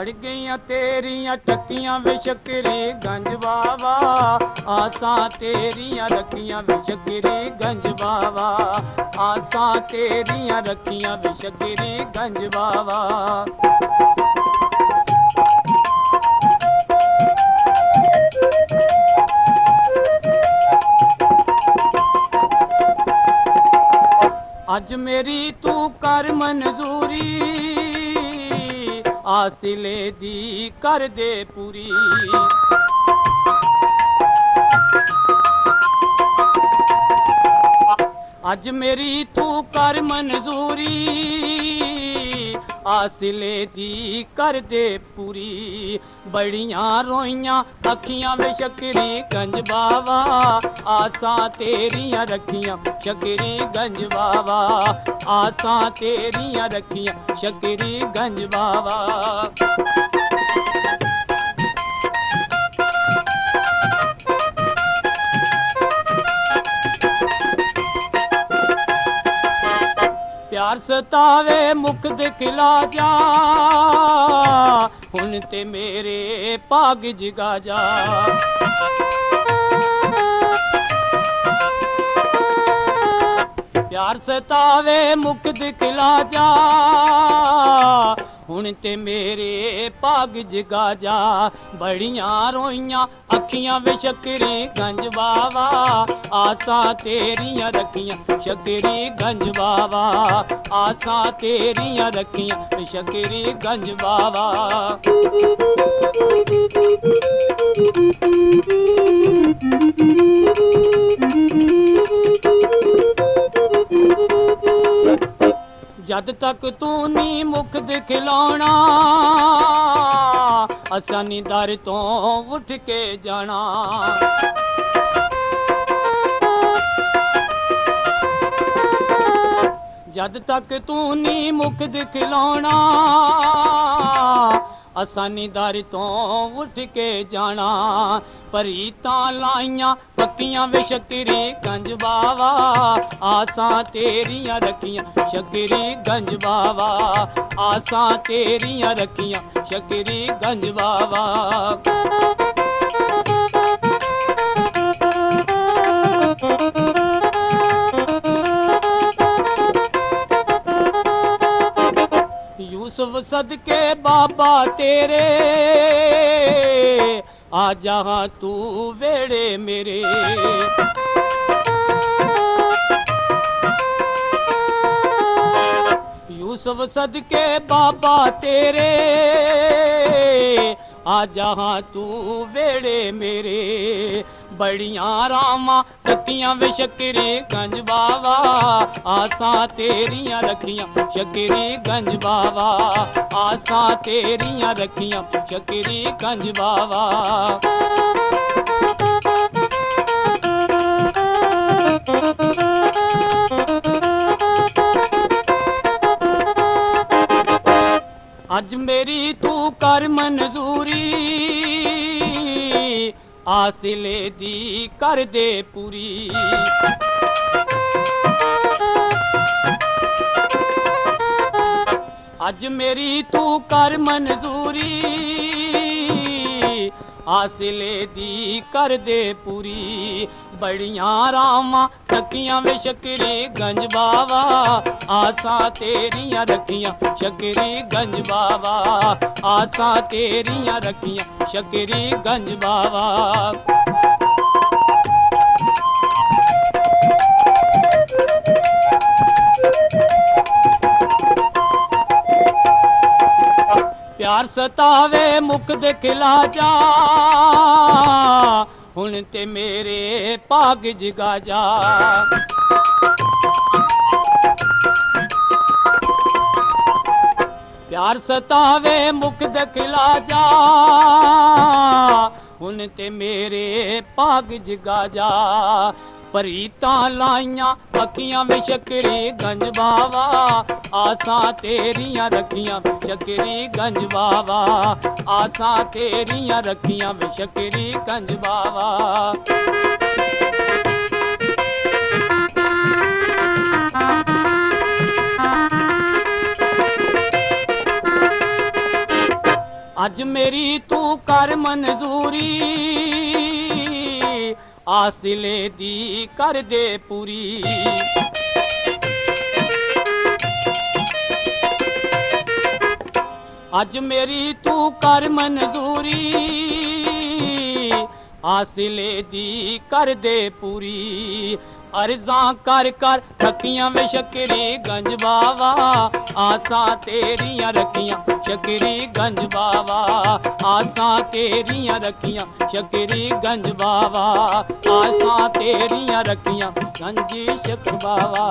बड़ गईयां तेरियां टक्कियां वे शकरी गंज बावा, आसां तेरियां रखियां वे शकरी गंज बावा, आसां तेरियां रखियां वे शकरी गंज बावा। अज मेरी तू कर मंजूरी, आसिले दी कर दे पूरी। अज मेरी तू कर मंजूरी, आसिले दी कर दे पूरी। बड़ियां रोइयां अखियां वे शकरी गंज बावा, आसां तेरियां रखियां शकरी गंज बावा, आसां तेरियां रखियां शकरी गंज बावा। प्यार सतावे मुख दिखला जा, हुन ते मेरे भाग जगा जा। प्यार सतावे मुख दिखला जा, हुन ते मेरे भाग जगा जा। बड़ियां रोइयां अखियां वे शकरी गंज बावा, आसां तेरियां रखियां शकरी गंज बावा, आसां तेरियां रखियां शकरी गंज बावा। जद तक तू नी मुख दिखलाना, असां नी दर तो उठ के जाना। जद तक तू नी मुख दिखलाना, असां नी दर तो उठ के जाना। परीतां लाइयां पक्कियां वे शकरी गंज बावा, आसां तेरियां रखियां शकरी गंज बावा, आसां तेरियां रखियां शकरी गंज बावा। यूसुफ सदके बाबा तेरे, आ जहाँ तू वेड़े मेरे। यूसुफ सदके बाबा तेरे, आ जहाँ तू वेड़े मेरे। बड़ियां रामां रखियां वे शकरी गंज बावा, आसां तेरियां रखियां शकरी गंज बावा, आसां तेरियां रखियां शकरी गंज बावा। अज मेरी तू कर मंजूरी, आसिले दी कर दे पूरी। अज मेरी तू कर मंजूरी, आसिले दी कर दे पूरी। बड़ियां रामां रखियां वे शकरी गंज बावा, आसां तेरियां रखियां शकरी गंज बावा, आसां तेरियां रखियां शकरी गंज बावा। प्यार सतावे मुख दिखला जा, हुन ते मेरे भाग जगा जा। प्यार सतावे मुख दिखला जा, हुन ते मेरे भाग जगा जा। परीतां लाइयां अखियां वे शकरी गंज बावा, आसां तेरियां रखियां शकरी गंज बावा, आसां तेरियां रखियां वे शकरी गंज बावा। अज मेरी तू कर मंजूरी आसिले दी कर दे पूरी अज मेरी तू कर मंजूरी आसिले दी कर दे पूरी अर्जा कर कर थकियां वे शकरी गंज बावा आसा तेरियां रखियां शकरी गंज बावा आसा तेरियां रखियां शकरी गंज बावा आसा तेरियां रखियां गंज शकर बावा।